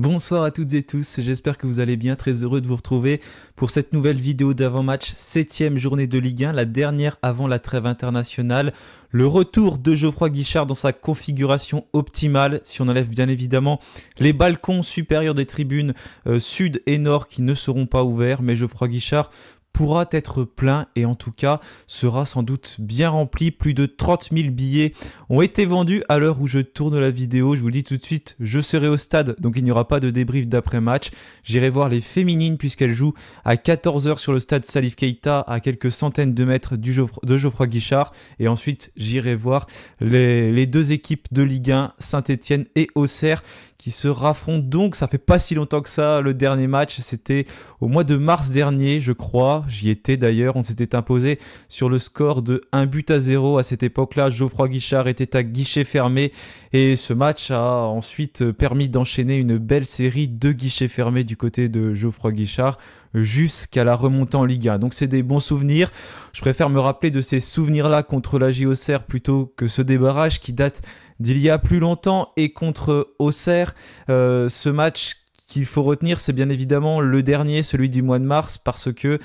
Bonsoir à toutes et tous, j'espère que vous allez bien, très heureux de vous retrouver pour cette nouvelle vidéo d'avant-match, 7ème journée de Ligue 1, la dernière avant la trêve internationale. Le retour de Geoffroy Guichard dans sa configuration optimale, si on enlève bien évidemment les balcons supérieurs des tribunes sud et nord qui ne seront pas ouverts, mais Geoffroy Guichard pourra être plein et en tout cas sera sans doute bien rempli. Plus de 30 000 billets ont été vendus à l'heure où je tourne la vidéo. Je vous le dis tout de suite, je serai au stade, donc il n'y aura pas de débrief d'après-match. J'irai voir les féminines puisqu'elles jouent à 14 h sur le stade Salif Keita à quelques centaines de mètres de Geoffroy Guichard. Et ensuite, j'irai voir les deux équipes de Ligue 1, Saint-Etienne et Auxerre, qui se raffrontent donc. Ça fait pas si longtemps que ça, le dernier match, c'était au mois de mars dernier, je crois. J'y étais d'ailleurs, on s'était imposé sur le score de 1-0 à cette époque-là. Geoffroy Guichard était à guichet fermé et ce match a ensuite permis d'enchaîner une belle série de guichets fermés du côté de Geoffroy Guichard jusqu'à la remontée en Ligue 1. Donc c'est des bons souvenirs. Je préfère me rappeler de ces souvenirs-là contre la Auxerre plutôt que ce débarrage qui date d'il y a plus longtemps et contre Auxerre. Ce match qu'il faut retenir, c'est bien évidemment le dernier, celui du mois de mars, parce que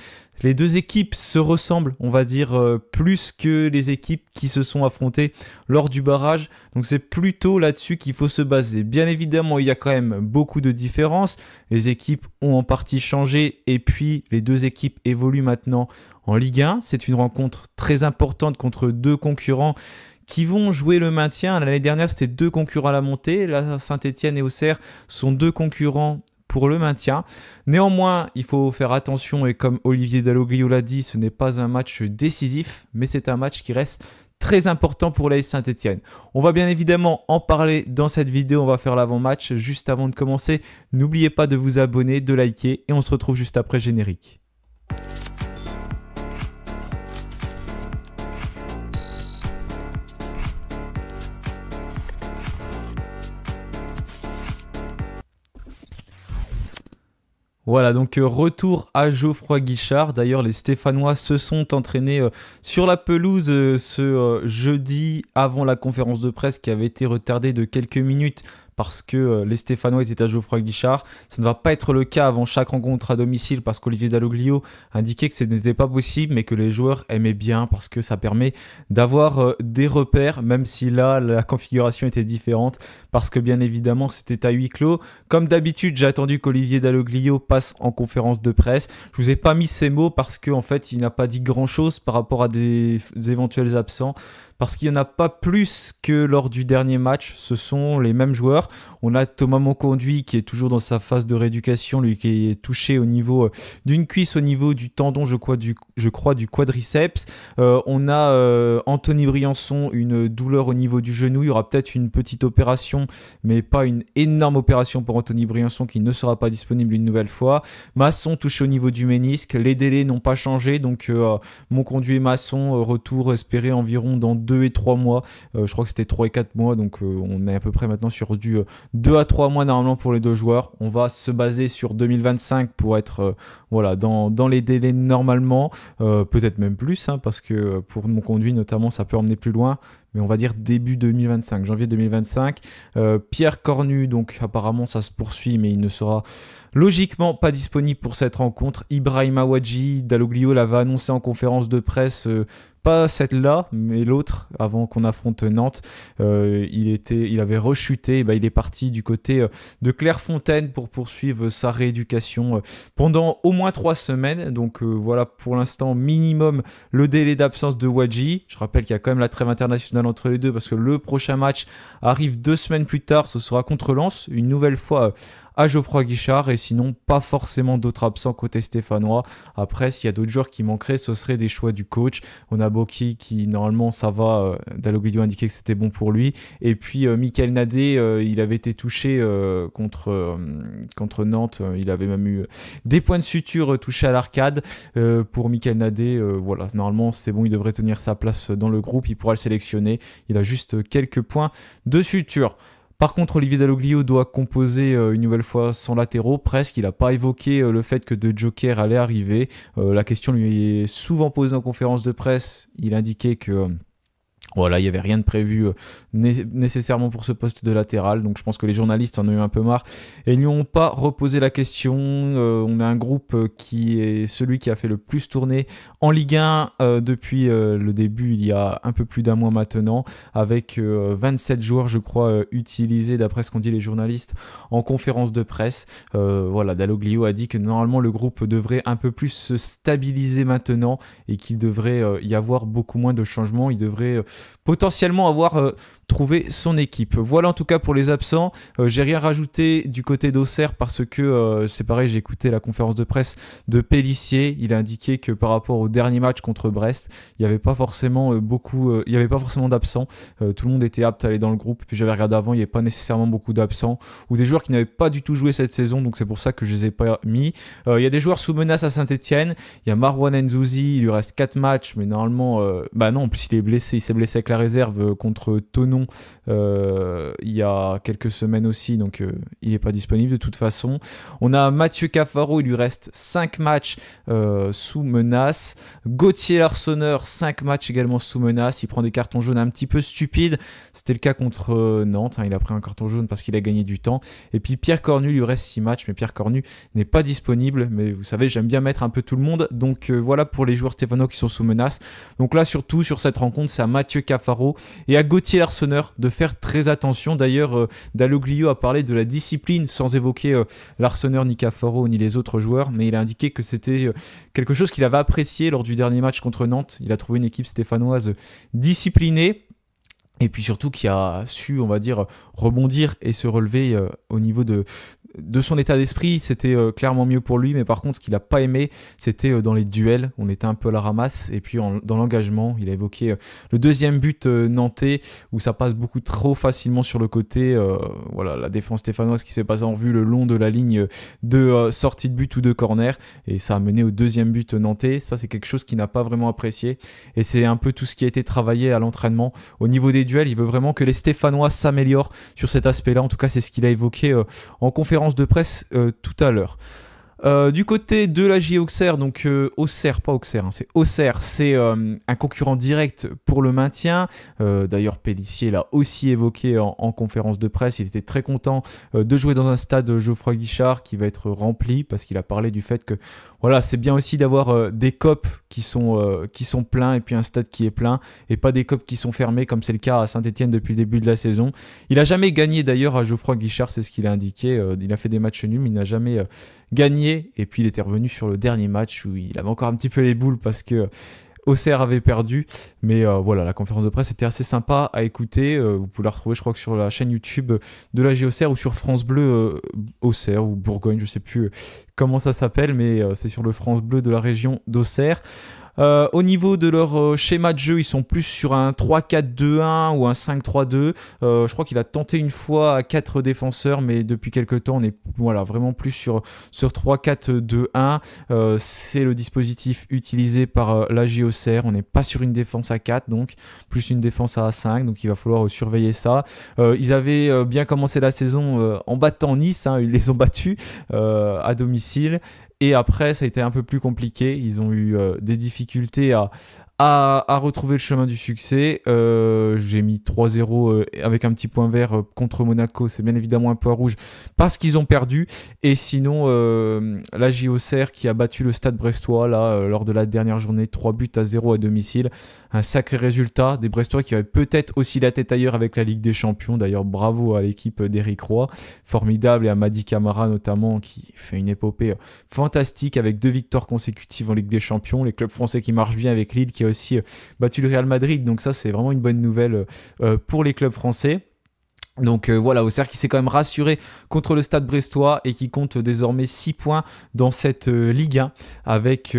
les deux équipes se ressemblent, on va dire, plus que les équipes qui se sont affrontées lors du barrage. Donc c'est plutôt là-dessus qu'il faut se baser. Bien évidemment, il y a quand même beaucoup de différences. Les équipes ont en partie changé et puis les deux équipes évoluent maintenant en Ligue 1. C'est une rencontre très importante contre deux concurrents qui vont jouer le maintien. L'année dernière, c'était deux concurrents à la montée. Là, Saint-Etienne et Auxerre sont deux concurrents pour le maintien. Néanmoins, il faut faire attention et comme Olivier Dalloglio l'a dit, ce n'est pas un match décisif, mais c'est un match qui reste très important pour l'AS Saint-Etienne. On va bien évidemment en parler dans cette vidéo, on va faire l'avant-match. Juste avant de commencer, n'oubliez pas de vous abonner, de liker et on se retrouve juste après générique. Voilà, donc retour à Geoffroy Guichard. D'ailleurs, les Stéphanois se sont entraînés sur la pelouse ce jeudi avant la conférence de presse qui avait été retardée de quelques minutes parce que les Stéphanois étaient à Geoffroy Guichard. Ça ne va pas être le cas avant chaque rencontre à domicile parce qu'Olivier Dalloglio indiquait que ce n'était pas possible mais que les joueurs aimaient bien parce que ça permet d'avoir des repères, même si là la configuration était différente parce que bien évidemment c'était à huis clos. Comme d'habitude, j'ai attendu qu'Olivier Dalloglio passe en conférence de presse. Je vous ai pas mis ces mots parce qu'en fait il n'a pas dit grand chose par rapport à des éventuels absents. Parce qu'il n'y en a pas plus que lors du dernier match, ce sont les mêmes joueurs. On a Thomas Monconduit qui est toujours dans sa phase de rééducation, lui qui est touché au niveau d'une cuisse, au niveau du tendon, je crois, du quadriceps. On a Anthony Briançon, une douleur au niveau du genou. Il y aura peut-être une petite opération, mais pas une énorme opération pour Anthony Briançon qui ne sera pas disponible une nouvelle fois. Masson touché au niveau du ménisque. Les délais n'ont pas changé, donc Monconduit et Masson, retour espéré environ dans 2 et 3 mois. Je crois que c'était 3 et 4 mois, donc on est à peu près maintenant sur du 2 à 3 mois normalement pour les deux joueurs. On va se baser sur 2025 pour être voilà, dans les délais normalement, peut-être même plus, hein, parce que pour Monconduit notamment ça peut emmener plus loin. Mais on va dire début 2025, janvier 2025. Pierre Cornu, donc apparemment ça se poursuit, mais il ne sera logiquement pas disponible pour cette rencontre. Ibrahima Wadji, Dalloglio l'avait annoncé en conférence de presse, pas celle-là, mais l'autre, avant qu'on affronte Nantes. Il avait rechuté, il est parti du côté de Clairefontaine pour poursuivre sa rééducation pendant au moins 3 semaines. Donc voilà, pour l'instant, minimum le délai d'absence de Wadji. Je rappelle qu'il y a quand même la trêve internationale entre les deux parce que le prochain match arrive 2 semaines plus tard, ce sera contre Lens, une nouvelle fois à Geoffroy Guichard et sinon pas forcément d'autres absents côté stéphanois. Après, s'il y a d'autres joueurs qui manqueraient, ce serait des choix du coach. On a Boki qui normalement ça va, Dalloglio indiquait que c'était bon pour lui, et puis Michael Nadé, il avait été touché contre Nantes, il avait même eu des points de suture touchés à l'arcade. Pour Michael Nadé, voilà, normalement c'est bon, il devrait tenir sa place dans le groupe, il pourra le sélectionner, il a juste quelques points de suture. Par contre, Olivier Dalloglio doit composer une nouvelle fois son latéraux, presque. Il n'a pas évoqué le fait que De Joker allait arriver. La question lui est souvent posée en conférence de presse. Il indiquait que Voilà, il n'y avait rien de prévu nécessairement pour ce poste de latéral, donc je pense que les journalistes en ont eu un peu marre et n'y ont pas reposé la question. On a un groupe qui est celui qui a fait le plus tourner en Ligue 1 depuis le début, il y a un peu plus d'un mois maintenant, avec 27 joueurs, je crois, utilisés d'après ce qu'ont dit les journalistes en conférence de presse. Voilà, Dalloglio a dit que normalement le groupe devrait un peu plus se stabiliser maintenant et qu'il devrait y avoir beaucoup moins de changements. Il devrait potentiellement avoir trouvé son équipe. Voilà en tout cas pour les absents. J'ai rien rajouté du côté d'Auxerre parce que c'est pareil, j'ai écouté la conférence de presse de Pélissier. Il a indiqué que par rapport au dernier match contre Brest, il n'y avait pas forcément il n'y avait pas forcément d'absents. Tout le monde était apte à aller dans le groupe. Puis j'avais regardé avant, il n'y avait pas nécessairement beaucoup d'absents ou des joueurs qui n'avaient pas du tout joué cette saison, donc c'est pour ça que je les ai pas mis. Il y a des joueurs sous menace à Saint-Etienne. Il y a Marwan Nzouzi, il lui reste 4 matchs, mais normalement, non, en plus il est blessé, il s'est blessé avec la réserve contre Thonon il y a quelques semaines aussi, donc il n'est pas disponible de toute façon. On a Mathieu Cafaro, il lui reste 5 matchs sous menace. Gauthier Larsonneur, 5 matchs également sous menace. Il prend des cartons jaunes un petit peu stupides. C'était le cas contre Nantes, il a pris un carton jaune parce qu'il a gagné du temps. Et puis Pierre Cornu, il lui reste 6 matchs, mais Pierre Cornu n'est pas disponible. Mais vous savez, j'aime bien mettre un peu tout le monde. Donc voilà pour les joueurs stéphanois qui sont sous menace. Donc là, surtout sur cette rencontre, c'est à Mathieu Cafaro et à Gauthier Larsonneur de faire très attention. D'ailleurs, Dalloglio a parlé de la discipline sans évoquer Larsonneur, ni Cafaro, ni les autres joueurs, mais il a indiqué que c'était quelque chose qu'il avait apprécié lors du dernier match contre Nantes. Il a trouvé une équipe stéphanoise disciplinée. Et puis surtout qui a su, on va dire, rebondir et se relever au niveau de son état d'esprit. C'était clairement mieux pour lui, mais par contre ce qu'il n'a pas aimé, c'était dans les duels. On était un peu à la ramasse, et puis dans l'engagement, il a évoqué le deuxième but nantais, où ça passe beaucoup trop facilement sur le côté. Voilà, la défense stéphanoise qui se fait passer en vue le long de la ligne de sortie de but ou de corner, et ça a mené au deuxième but nantais. Ça, c'est quelque chose qu'il n'a pas vraiment apprécié, et c'est un peu tout ce qui a été travaillé à l'entraînement. Au niveau des duels, il veut vraiment que les Stéphanois s'améliorent sur cet aspect-là. En tout cas, c'est ce qu'il a évoqué en conférence de presse tout à l'heure. Du côté de la J Auxerre, donc Auxerre, pas Auxerre, c'est Auxerre, c'est un concurrent direct pour le maintien. D'ailleurs, Pélissier l'a aussi évoqué en conférence de presse. Il était très content de jouer dans un stade Geoffroy Guichard qui va être rempli, parce qu'il a parlé du fait que voilà, c'est bien aussi d'avoir des copes qui sont pleins et puis un stade qui est plein, et pas des copes qui sont fermés comme c'est le cas à Saint-Etienne depuis le début de la saison. Il n'a jamais gagné d'ailleurs à Geoffroy Guichard, c'est ce qu'il a indiqué. Il a fait des matchs nuls, mais il n'a jamais gagné. Et puis il était revenu sur le dernier match où il avait encore un petit peu les boules parce que Auxerre avait perdu. Mais voilà, la conférence de presse était assez sympa à écouter. Vous pouvez la retrouver, je crois, que sur la chaîne YouTube de la J Auxerre ou sur France Bleu Auxerre ou Bourgogne, je sais plus comment ça s'appelle, mais c'est sur le France Bleu de la région d'Auxerre. Au niveau de leur schéma de jeu, ils sont plus sur un 3-4-2-1 ou un 5-3-2. Je crois qu'il a tenté une fois à 4 défenseurs, mais depuis quelques temps, on est vraiment plus sur 3-4-2-1. C'est le dispositif utilisé par la J Auxerre. On n'est pas sur une défense à 4, donc plus une défense à 5, donc il va falloir surveiller ça. Ils avaient bien commencé la saison en battant Nice, ils les ont battus à domicile. Et après, ça a été un peu plus compliqué. Ils ont eu des difficultés à retrouver le chemin du succès. J'ai mis 3-0 avec un petit point vert contre Monaco. C'est bien évidemment un point rouge parce qu'ils ont perdu. Et sinon, la J Auxerre qui a battu le Stade Brestois lors de la dernière journée, 3-0 à domicile. Un sacré résultat des Brestois qui avaient peut-être aussi la tête ailleurs avec la Ligue des Champions. D'ailleurs, bravo à l'équipe d'Éric Roy. Formidable, et à Madi Camara notamment, qui fait une épopée fantastique avec 2 victoires consécutives en Ligue des Champions. Les clubs français qui marchent bien, avec Lille qui a aussi battu le Real Madrid. Donc ça, c'est vraiment une bonne nouvelle pour les clubs français. Donc voilà, Auxerre qui s'est quand même rassuré contre le Stade Brestois et qui compte désormais 6 points dans cette Ligue 1 avec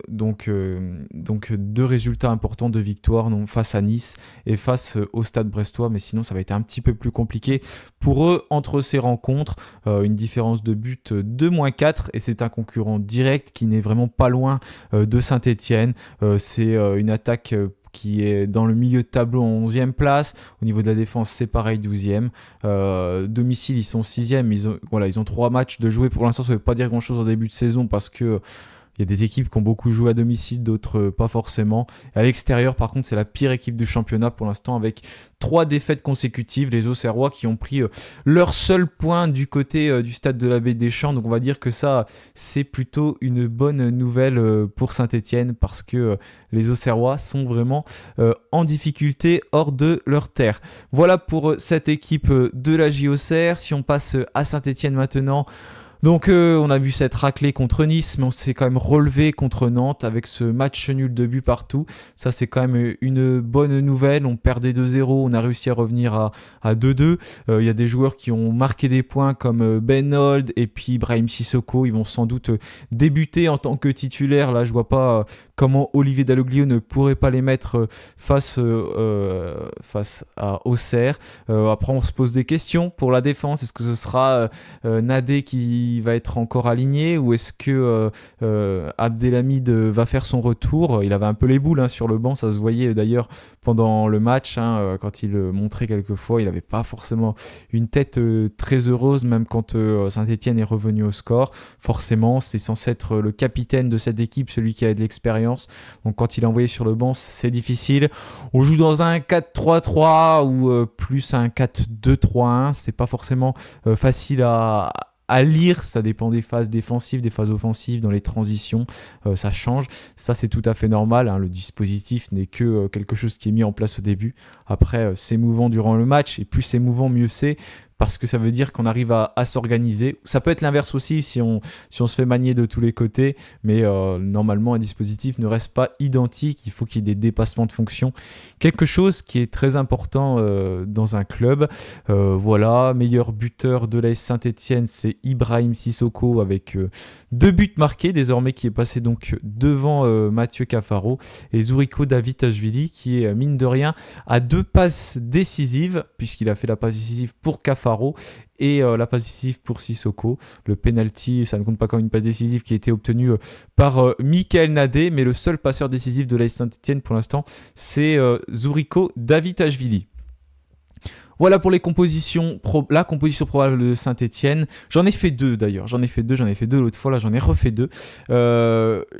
donc 2 résultats importants, 2 victoires face à Nice et face au Stade Brestois, mais sinon ça va être un petit peu plus compliqué pour eux entre ces rencontres. Une différence de but de -4 et c'est un concurrent direct qui n'est vraiment pas loin de Saint-Etienne. C'est une attaque qui est dans le milieu de tableau en 11e place. Au niveau de la défense, c'est pareil, 12e. Domicile, ils sont 6e. Ils ont 3 matchs de jouer. Pour l'instant, ça ne veut pas dire grand-chose au début de saison parce que Il y a des équipes qui ont beaucoup joué à domicile, d'autres pas forcément. À l'extérieur, par contre, c'est la pire équipe du championnat pour l'instant avec 3 défaites consécutives. Les Auxerrois qui ont pris leur seul point du côté du stade de la Baie des Champs. Donc on va dire que ça, c'est plutôt une bonne nouvelle pour Saint-Étienne parce que les Auxerrois sont vraiment en difficulté hors de leur terre. Voilà pour cette équipe de la JOCR. Si on passe à Saint-Étienne maintenant, donc on a vu cette raclée contre Nice, mais on s'est quand même relevé contre Nantes avec ce match nul de but partout. Ça c'est quand même une bonne nouvelle. On perdait 2-0, on a réussi à revenir à 2-2. Il y a des joueurs qui ont marqué des points comme Ben Holt et puis Brahim Sissoko. Ils vont sans doute débuter en tant que titulaire. Là je vois pas comment Olivier Dalloglio ne pourrait pas les mettre face à Auxerre. Après on se pose des questions pour la défense. Est-ce que ce sera Nadé qui va être encore aligné ou est-ce que Abdelhamid va faire son retour? Il avait un peu les boules sur le banc, ça se voyait d'ailleurs pendant le match quand il montrait quelquefois, il n'avait pas forcément une tête très heureuse même quand Saint-Étienne est revenu au score. Forcément c'est censé être le capitaine de cette équipe, celui qui a de l'expérience, donc quand il est envoyé sur le banc c'est difficile. On joue dans un 4-3-3 ou plus un 4-2-3-1, c'est pas forcément facile à lire, ça dépend des phases défensives, des phases offensives, dans les transitions, ça change. Ça, c'est tout à fait normal. Le dispositif n'est que quelque chose qui est mis en place au début. Après, c'est mouvant durant le match, et plus c'est mouvant, mieux c'est, parce que ça veut dire qu'on arrive à s'organiser. Ça peut être l'inverse aussi si on se fait manier de tous les côtés, mais normalement un dispositif ne reste pas identique, il faut qu'il y ait des dépassements de fonction. Quelque chose qui est très important dans un club. Voilà, meilleur buteur de l'AS Saint-Étienne, c'est Ibrahim Sissoko avec 2 buts marqués désormais, qui est passé donc devant Mathieu Cafaro, et Zouriko Davitashvili qui est mine de rien à 2 passes décisives, puisqu'il a fait la passe décisive pour Cafaro et la passe décisive pour Sissoko. Le penalty, ça ne compte pas comme une passe décisive qui a été obtenue par Michael Nadé, mais le seul passeur décisif de l'AS Saint-Étienne pour l'instant, c'est Zouriko Davitashvili. Voilà pour la composition probable de Saint-Étienne. J'en ai fait 2 d'ailleurs. J'en ai fait deux l'autre fois. Là, j'en ai refait 2.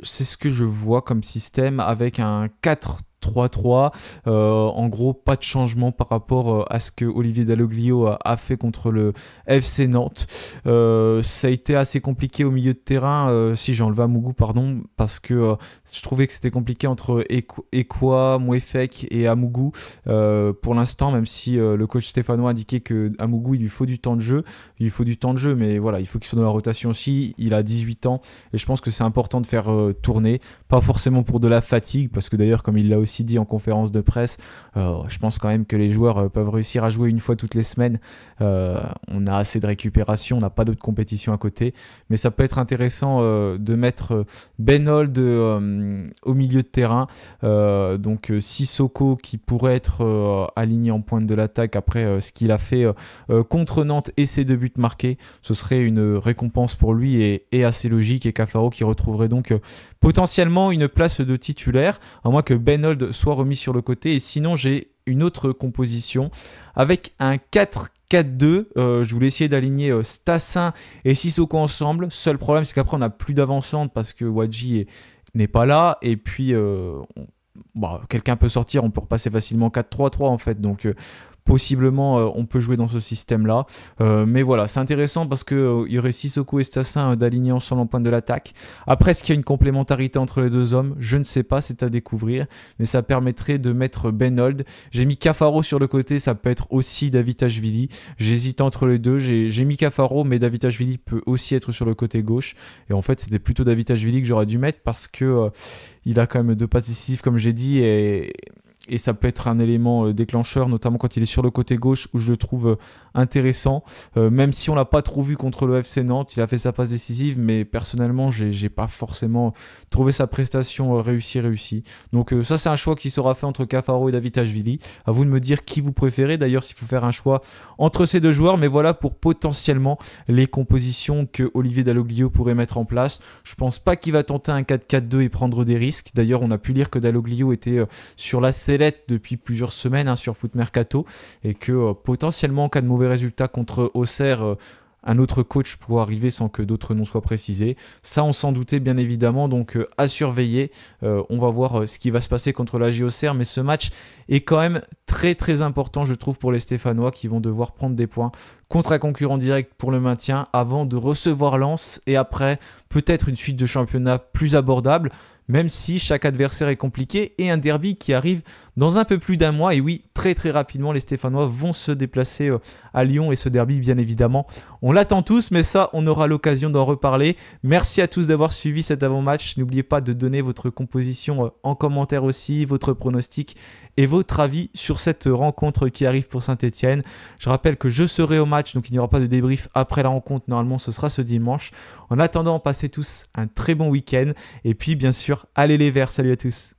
C'est ce que je vois comme système avec un 4-3-3. En gros, pas de changement par rapport à ce que Olivier Dalloglio a fait contre le FC Nantes. Ça a été assez compliqué au milieu de terrain, si j'ai enlevé Amougou, pardon, parce que je trouvais que c'était compliqué entre Ekwa, Mouefek et Amougou. Pour l'instant, même si le coach stéphanois a indiqué que Amougou, il lui faut du temps de jeu. Il lui faut du temps de jeu, mais voilà, il faut qu'il soit dans la rotation aussi. Il a 18 ans et je pense que c'est important de faire tourner. Pas forcément pour de la fatigue, parce que d'ailleurs, comme il l'a aussi dit en conférence de presse, je pense quand même que les joueurs peuvent réussir à jouer une fois toutes les semaines. On a assez de récupération, on n'a pas d'autres compétitions à côté, mais ça peut être intéressant de mettre Ben Holt au milieu de terrain, donc Sissoko qui pourrait être aligné en pointe de l'attaque après ce qu'il a fait contre Nantes et ses 2 buts marqués. Ce serait une récompense pour lui et assez logique, et Cafaro qui retrouverait donc potentiellement une place de titulaire, à moins que Ben Holt soit remis sur le côté. Et sinon, j'ai une autre composition avec un 4-4-2. Je voulais essayer d'aligner Stassin et Sissoko ensemble. Seul problème, c'est qu'après, on n'a plus d'avancante parce que Wadji n'est pas là. Et puis, quelqu'un peut sortir, on peut repasser facilement 4-3-3 en fait. Donc, possiblement, on peut jouer dans ce système-là. Mais voilà, c'est intéressant parce qu'il y aurait Sissoko et Stassin d'aligner ensemble en pointe de l'attaque. Après, est-ce qu'il y a une complémentarité entre les deux hommes? Je ne sais pas, c'est à découvrir. Mais ça permettrait de mettre Ben Holt. J'ai mis Cafaro sur le côté, ça peut être aussi Davitashvili. J'hésite entre les deux. J'ai mis Cafaro, mais Davitashvili peut aussi être sur le côté gauche. Et en fait, c'était plutôt Davitashvili que j'aurais dû mettre parce que il a quand même 2 passes décisives, comme j'ai dit, et ça peut être un élément déclencheur, notamment quand il est sur le côté gauche, où je le trouve intéressant. Même si on l'a pas trop vu contre le FC Nantes, il a fait sa passe décisive, mais personnellement, j'ai pas forcément trouvé sa prestation réussie. Donc ça, c'est un choix qui sera fait entre Cafaro et Davitashvili. À vous de me dire qui vous préférez. D'ailleurs, s'il faut faire un choix entre ces 2 joueurs, mais voilà pour potentiellement les compositions que Olivier Dalloglio pourrait mettre en place. Je pense pas qu'il va tenter un 4-4-2 et prendre des risques. D'ailleurs, on a pu lire que Dalloglio était sur la sellette depuis plusieurs semaines sur Foot Mercato, et que potentiellement en cas de mauvais résultat contre Auxerre, un autre coach pourrait arriver sans que d'autres noms soient précisés. Ça, on s'en doutait bien évidemment, donc à surveiller. On va voir ce qui va se passer contre la JOCR, mais ce match est quand même très très important, je trouve, pour les Stéphanois qui vont devoir prendre des points contre un concurrent direct pour le maintien avant de recevoir Lens et après peut-être une suite de championnat plus abordable, même si chaque adversaire est compliqué et un derby qui arrive dans un peu plus d'un mois. Et oui, très très rapidement, les Stéphanois vont se déplacer à Lyon et ce derby, bien évidemment, on l'attend tous, mais ça, on aura l'occasion d'en reparler. Merci à tous d'avoir suivi cet avant-match. N'oubliez pas de donner votre composition en commentaire aussi, votre pronostic et votre avis sur cette rencontre qui arrive pour Saint-Etienne. Je rappelle que je serai au match, donc il n'y aura pas de débrief après la rencontre. Normalement, ce sera ce dimanche. En attendant, passez tous un très bon week-end. Et puis, bien sûr, allez les Verts. Salut à tous.